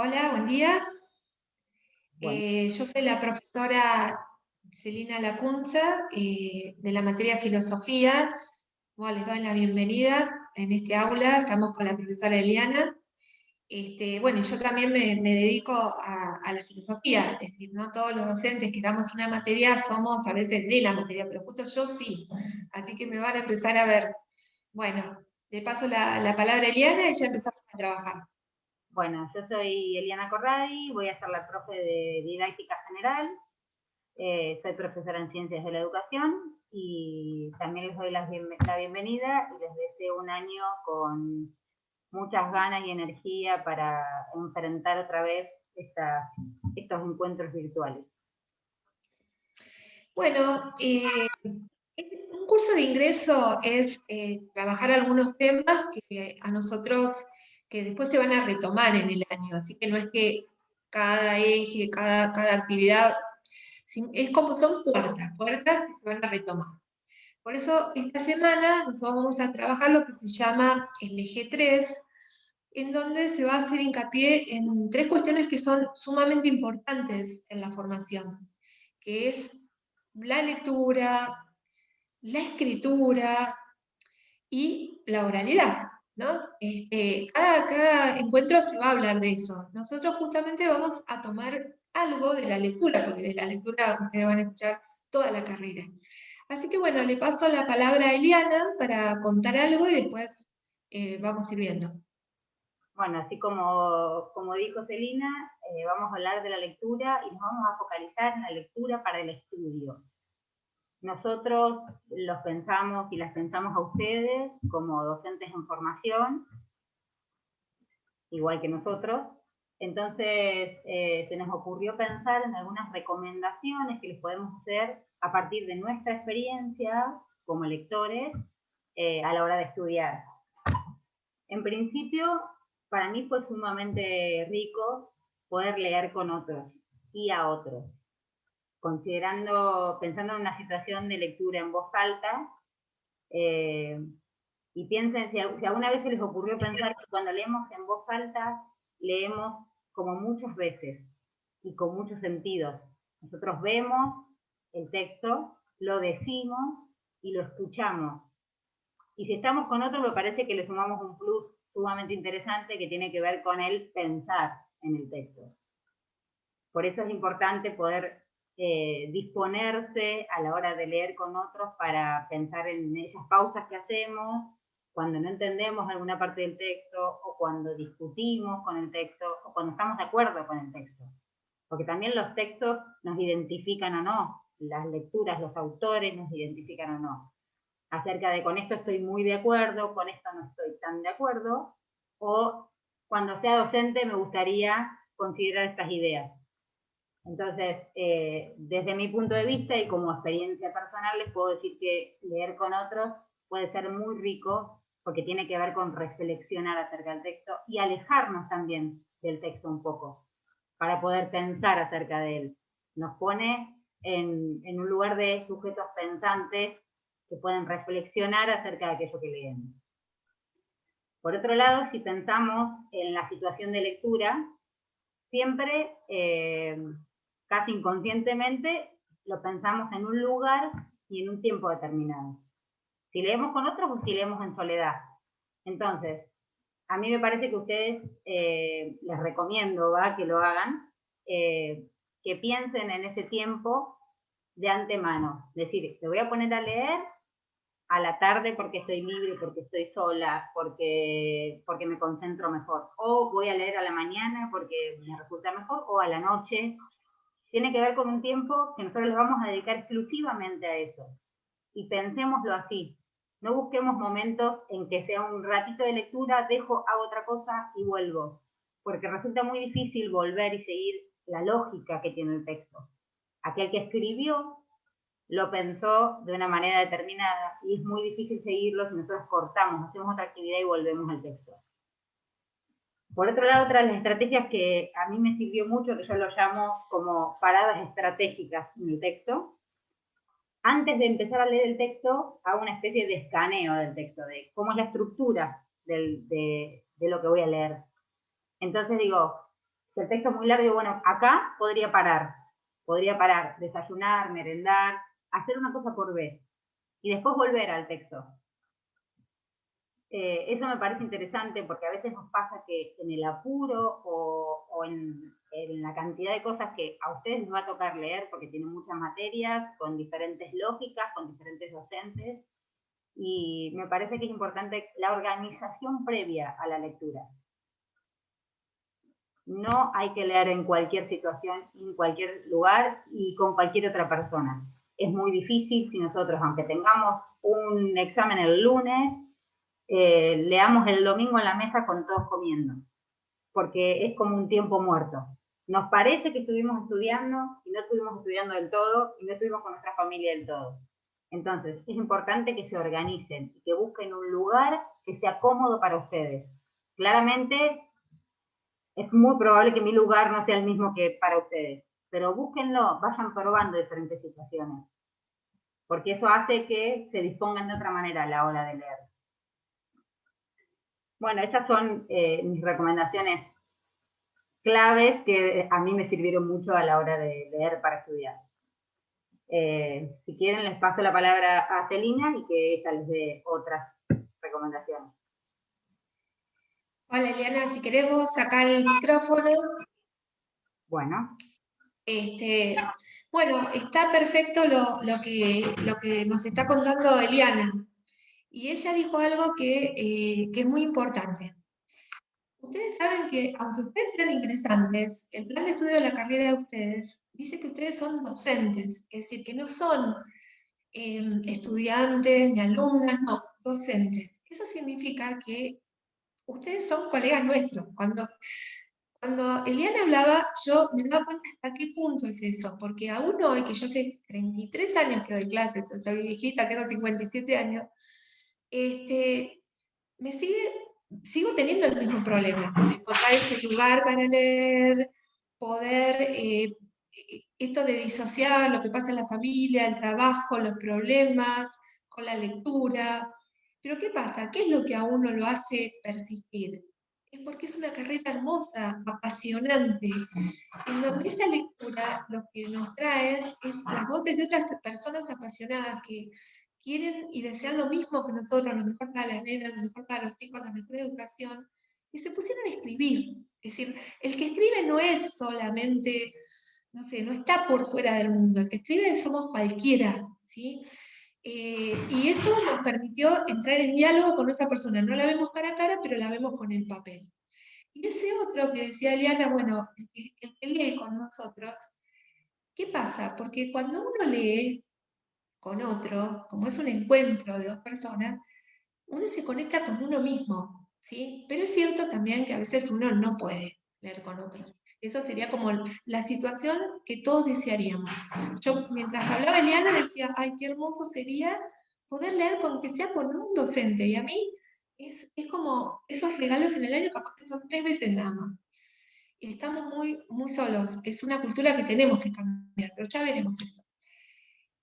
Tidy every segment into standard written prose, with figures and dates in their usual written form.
Hola, buen día. Bueno, Yo soy la profesora Celina Lacunza, de la materia Filosofía. Bueno, les doy la bienvenida en este aula. Estamos con la profesora Eliana. Bueno, y yo también me dedico a la filosofía, es decir, no todos los docentes que damos una materia somos a veces de la materia, pero justo yo sí. Así que me van a empezar a ver. Bueno, le paso la palabra a Eliana y ya empezamos a trabajar. bueno, yo soy Eliana Corradi, voy a ser la profe de Didáctica General, soy profesora en Ciencias de la Educación y también les doy la bienvenida y les deseo un año con muchas ganas y energía para enfrentar otra vez estos encuentros virtuales. Bueno, un curso de ingreso es trabajar algunos temas que a nosotros, que después se van a retomar en el año, así que no es que cada eje, cada actividad, es como son puertas que se van a retomar. Por eso esta semana nosotros vamos a trabajar lo que se llama el eje 3, en donde se va a hacer hincapié en tres cuestiones que son sumamente importantes en la formación, que es la lectura, la escritura y la oralidad, ¿no? Cada encuentro se va a hablar de eso. Nosotros justamente vamos a tomar algo de la lectura, porque de la lectura ustedes van a escuchar toda la carrera. Así que bueno, le paso la palabra a Eliana para contar algo y después vamos a ir viendo. Bueno, así como dijo Celina, vamos a hablar de la lectura y nos vamos a focalizar en la lectura para el estudio. Nosotros los pensamos y las pensamos a ustedes como docentes en formación, igual que nosotros. Entonces, se nos ocurrió pensar en algunas recomendaciones que les podemos hacer a partir de nuestra experiencia como lectores a la hora de estudiar. En principio, para mí fue sumamente rico poder leer con otros y a otros, pensando en una situación de lectura en voz alta, eh, y piensen si alguna vez se les ocurrió pensar que cuando leemos en voz alta, leemos como muchas veces y con muchos sentidos. Nosotros vemos el texto, lo decimos y lo escuchamos. Y si estamos con otros, me parece que le sumamos un plus sumamente interesante que tiene que ver con el pensar en el texto. Por eso es importante poder disponerse a la hora de leer con otros para pensar en esas pausas que hacemos cuando no entendemos alguna parte del texto o cuando discutimos con el texto o cuando estamos de acuerdo con el texto. Porque también los textos nos identifican o no, las lecturas, los autores nos identifican o no. Acerca de con esto estoy muy de acuerdo, con esto no estoy tan de acuerdo, o cuando sea docente me gustaría considerar estas ideas. Entonces, desde mi punto de vista y como experiencia personal, les puedo decir que leer con otros puede ser muy rico porque tiene que ver con reflexionar acerca del texto y alejarnos también del texto un poco para poder pensar acerca de él. Nos pone en un lugar de sujetos pensantes que pueden reflexionar acerca de aquello que leen. Por otro lado, si pensamos en la situación de lectura, siempre, casi inconscientemente, lo pensamos en un lugar y en un tiempo determinado. Si leemos con otros o si leemos en soledad. Entonces, a mí me parece que ustedes, les recomiendo que lo hagan, que piensen en ese tiempo de antemano. Es decir, te voy a poner a leer a la tarde porque estoy libre, porque estoy sola, porque me concentro mejor. O voy a leer a la mañana porque me resulta mejor, o a la noche. Tiene que ver con un tiempo que nosotros les vamos a dedicar exclusivamente a eso. Y pensémoslo así. No busquemos momentos en que sea un ratito de lectura, hago otra cosa y vuelvo. Porque resulta muy difícil volver y seguir la lógica que tiene el texto. Aquel que escribió lo pensó de una manera determinada y es muy difícil seguirlo si nosotros cortamos, hacemos otra actividad y volvemos al texto. Por otro lado, otra de las estrategias que a mí me sirvió mucho, que yo lo llamo como paradas estratégicas en el texto, antes de empezar a leer el texto, hago una especie de escaneo del texto, de cómo es la estructura de lo que voy a leer. Entonces digo, Si el texto es muy largo, bueno, acá podría parar, desayunar, merendar, hacer una cosa por vez, y después volver al texto. Eso me parece interesante porque a veces nos pasa que en el apuro o en la cantidad de cosas que a ustedes les va a tocar leer, porque tienen muchas materias, con diferentes lógicas, con diferentes docentes, y me parece que es importante la organización previa a la lectura. No hay que leer en cualquier situación, en cualquier lugar y con cualquier otra persona. Es muy difícil si nosotros, aunque tengamos un examen el lunes, leamos el domingo en la mesa con todos comiendo, porque es como un tiempo muerto. Nos parece que estuvimos estudiando y no estuvimos estudiando del todo y no estuvimos con nuestra familia del todo. Entonces, es importante que se organicen y que busquen un lugar que sea cómodo para ustedes. Claramente, es muy probable que mi lugar no sea el mismo que para ustedes, pero búsquenlo, vayan probando diferentes situaciones, porque eso hace que se dispongan de otra manera a la hora de leer. Bueno, estas son mis recomendaciones claves que a mí me sirvieron mucho a la hora de leer para estudiar. Si quieren, les paso la palabra a Celina y que ella les dé otras recomendaciones. Hola Eliana, si queremos sacar el micrófono. Bueno. Bueno, está perfecto lo que nos está contando Eliana. Y ella dijo algo que es muy importante. Ustedes saben que, aunque ustedes sean ingresantes, el plan de estudio de la carrera de ustedes dice que ustedes son docentes, es decir, que no son estudiantes ni alumnas, no, docentes. Eso significa que ustedes son colegas nuestros. Cuando Eliana hablaba, yo me daba cuenta hasta qué punto es eso, porque aún hoy, que yo hace 33 años que doy clases, soy viejita, tengo 57 años, me sigo teniendo el mismo problema, encontrar ese lugar para leer, poder, esto de disociar lo que pasa en la familia, el trabajo, los problemas, con la lectura. Pero ¿qué pasa? ¿Qué es lo que a uno lo hace persistir? Es porque es una carrera hermosa, apasionante, en donde esa lectura lo que nos trae es las voces de otras personas apasionadas que quieren y desean lo mismo que nosotros, lo mejor para la nena, lo mejor para los hijos, la mejor educación, y se pusieron a escribir. Es decir, el que escribe no es solamente, no sé, no está por fuera del mundo, el que escribe somos cualquiera, ¿sí? Y eso nos permitió entrar en diálogo con esa persona. No la vemos cara a cara, pero la vemos con el papel. Y ese otro que decía Eliana, bueno, el que lee con nosotros, ¿qué pasa? Porque cuando uno lee con otro, como es un encuentro de dos personas, uno se conecta con uno mismo, ¿sí? Pero es cierto también que a veces uno no puede leer con otros. Eso sería como la situación que todos desearíamos. Yo, mientras hablaba Eliana, decía, ay, qué hermoso sería poder leer con que sea con un docente. Y a mí es como esos regalos en el año, capaz que son 3 veces nada más. Y estamos muy, muy solos. Es una cultura que tenemos que cambiar, pero ya veremos eso.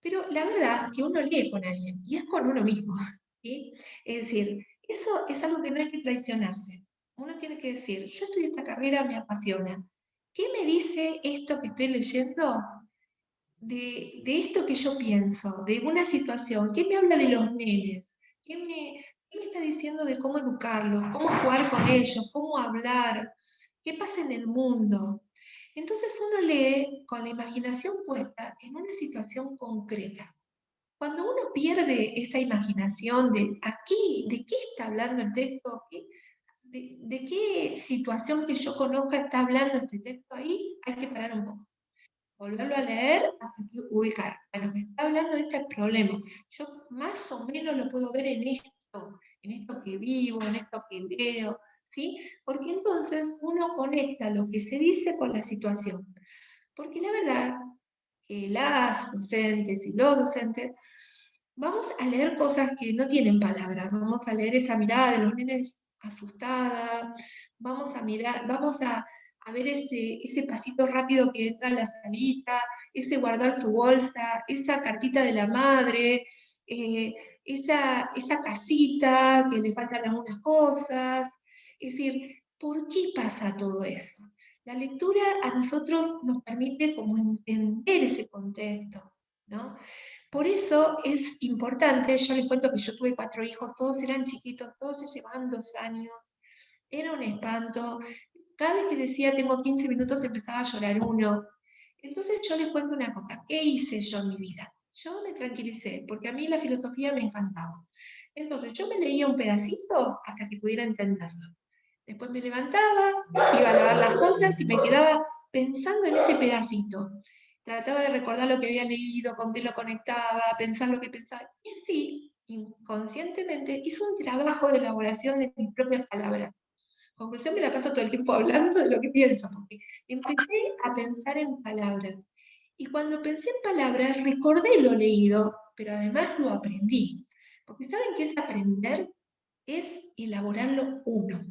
Pero la verdad que uno lee con alguien y es con uno mismo, ¿sí? Es decir, eso es algo que no hay que traicionarse. Uno tiene que decir, yo estudié esta carrera, me apasiona. ¿Qué me dice esto que estoy leyendo de esto que yo pienso, de una situación? ¿Qué me habla de los nenes? ¿Qué me está diciendo de cómo educarlos, cómo jugar con ellos, cómo hablar? ¿Qué pasa en el mundo? Entonces uno lee con la imaginación puesta en una situación concreta. Cuando uno pierde esa imaginación de aquí, ¿de qué está hablando el texto? ¿De qué situación que yo conozca está hablando este texto ahí? Hay que parar un poco. Volverlo a leer hasta que ubicar. Bueno, me está hablando de este problema. Yo más o menos lo puedo ver en esto que vivo, en esto que veo, ¿sí? Porque entonces uno conecta lo que se dice con la situación. Porque la verdad que las docentes y los docentes vamos a leer cosas que no tienen palabras, vamos a leer esa mirada de los nenes asustada, vamos a ver ese pasito rápido que entra a la salita, ese guardar su bolsa, esa cartita de la madre, eh, esa casita que le faltan algunas cosas. Es decir, ¿por qué pasa todo eso? La lectura a nosotros nos permite como entender ese contexto, ¿no? Por eso es importante, yo les cuento que yo tuve 4 hijos, todos eran chiquitos, todos se llevaban 2 años, era un espanto. Cada vez que decía tengo 15 minutos empezaba a llorar uno. Entonces yo les cuento una cosa, ¿qué hice yo en mi vida? Yo me tranquilicé, porque a mí la filosofía me encantaba. Entonces yo me leía un pedacito hasta que pudiera entenderlo. Después me levantaba, iba a lavar las cosas y me quedaba pensando en ese pedacito. Trataba de recordar lo que había leído, con qué lo conectaba, pensar lo que pensaba. Y así, inconscientemente, hice un trabajo de elaboración de mis propias palabras. Conclusión, me la paso todo el tiempo hablando de lo que pienso, porque empecé a pensar en palabras. Y cuando pensé en palabras, recordé lo leído, pero además lo aprendí. Porque ¿saben qué es aprender? Es elaborarlo uno.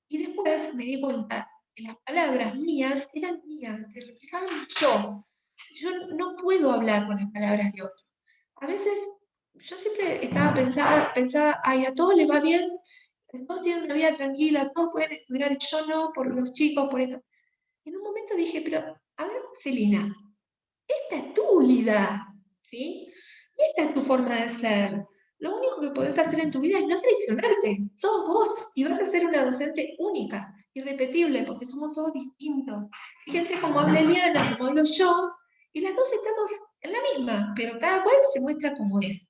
Y después me di cuenta que las palabras mías eran mías, se reflejaban yo. Yo no puedo hablar con las palabras de otros. A veces yo siempre estaba pensaba, ay, a todos les va bien, todos tienen una vida tranquila, todos pueden estudiar, y yo no, por los chicos, por esto. Y en un momento dije, pero, a ver, Celina, esta es tu vida, ¿sí? Esta es tu forma de ser. Lo único que podés hacer en tu vida es no traicionarte. Sos vos y vas a ser una docente única, irrepetible, porque somos todos distintos. Fíjense cómo habla Eliana, cómo hablo yo, y las dos estamos en la misma, pero cada cual se muestra como es.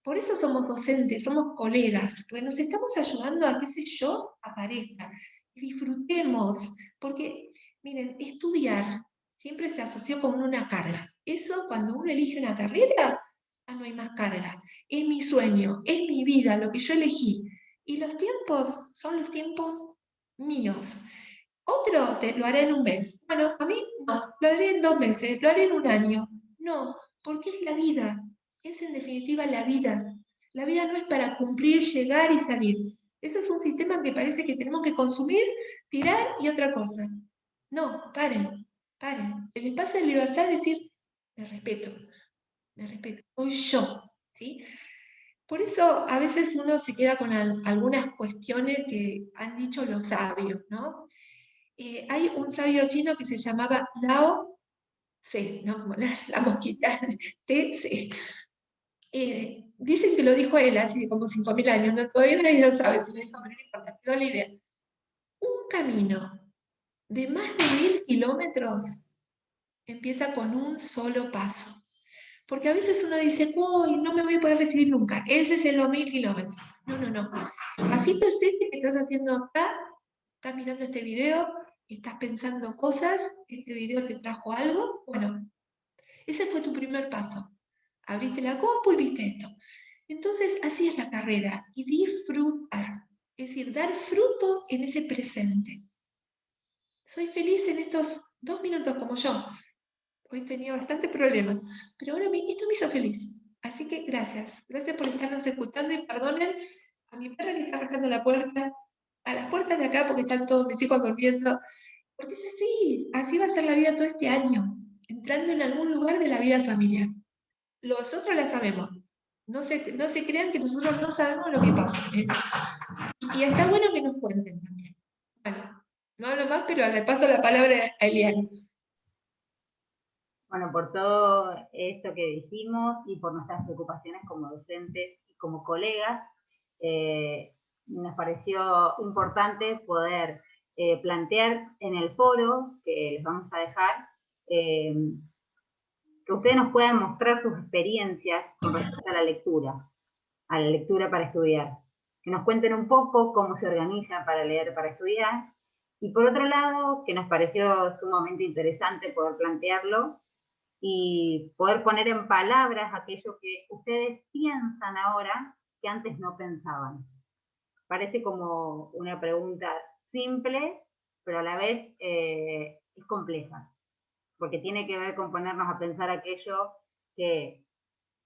Por eso somos docentes, somos colegas, porque nos estamos ayudando a que ese yo aparezca. Disfrutemos, porque, miren, estudiar siempre se asoció con una carga. Eso, cuando uno elige una carrera, ya no hay más carga. Es mi sueño, es mi vida, lo que yo elegí. Y los tiempos son los tiempos míos. Otro lo hará en un mes. Bueno, a mí no, lo haré en 2 meses, lo haré en un año. No, porque es la vida. Es en definitiva la vida. La vida no es para cumplir, llegar y salir. Ese es un sistema que parece que tenemos que consumir, tirar y otra cosa. No, paren, paren. El espacio de libertad es decir, me respeto, soy yo. ¿Sí? Por eso a veces uno se queda con algunas cuestiones que han dicho los sabios, ¿no? Hay un sabio chino que se llamaba Lao Tse, ¿no? Como la mosquita, Tse. Dicen que lo dijo él hace como 5.000 años, ¿no? Todavía nadie lo sabe si lo dijo, pero no importa, quedó la idea. Un camino de más de 1.000 kilómetros empieza con un solo paso. Porque a veces uno dice, uy, no me voy a poder recibir nunca, ese es en los 1.000 kilómetros. No, no, no. El pasito es este que estás haciendo acá, estás mirando este video, estás pensando cosas, este video te trajo algo, bueno, ese fue tu primer paso. Abriste la compu y viste esto. Entonces, así es la carrera, y disfrutar, es decir, dar fruto en ese presente. Soy feliz en estos 2 minutos como yo. Hoy tenía bastante problema, pero ahora esto me hizo feliz. Así que gracias, gracias por estarnos escuchando y perdonen a mi perra que está rascando la puerta, a las puertas de acá porque están todos mis hijos durmiendo, porque es así, así va a ser la vida todo este año, entrando en algún lugar de la vida familiar. Los otros la sabemos, no se crean que nosotros no sabemos lo que pasa. ¿Eh? Y está bueno que nos cuenten también. Bueno, no hablo más, pero le paso la palabra a Eliana. Bueno, por todo esto que dijimos y por nuestras preocupaciones como docentes y como colegas, nos pareció importante poder plantear en el foro que les vamos a dejar, que ustedes nos puedan mostrar sus experiencias con respecto a la lectura para estudiar. Que nos cuenten un poco cómo se organizan para leer para estudiar. Y por otro lado, que nos pareció sumamente interesante poder plantearlo y poder poner en palabras aquello que ustedes piensan ahora que antes no pensaban. Parece como una pregunta simple, pero a la vez es compleja, porque tiene que ver con ponernos a pensar aquello que,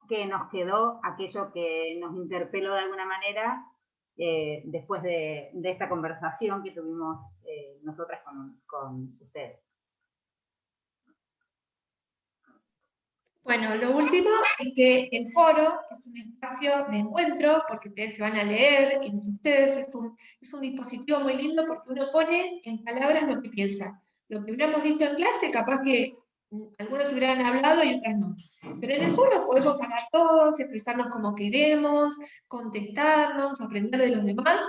que nos quedó, aquello que nos interpeló de alguna manera después de esta conversación que tuvimos nosotras con ustedes. Bueno, lo último es que el foro es un espacio de encuentro, porque ustedes se van a leer entre ustedes, es un dispositivo muy lindo porque uno pone en palabras lo que piensa. Lo que hubiéramos dicho en clase, capaz que algunos hubieran hablado y otras no. Pero en el foro podemos hablar todos, expresarnos como queremos, contestarnos, aprender de los demás.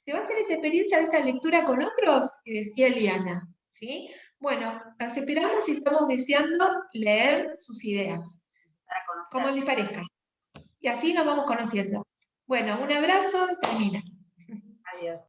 Se va a hacer esa experiencia de esa lectura con otros que decía Eliana, ¿sí? Bueno, las esperamos y estamos deseando leer sus ideas, Para como conocer. les parezca. Y así nos vamos conociendo. Bueno, un abrazo, termina. Adiós.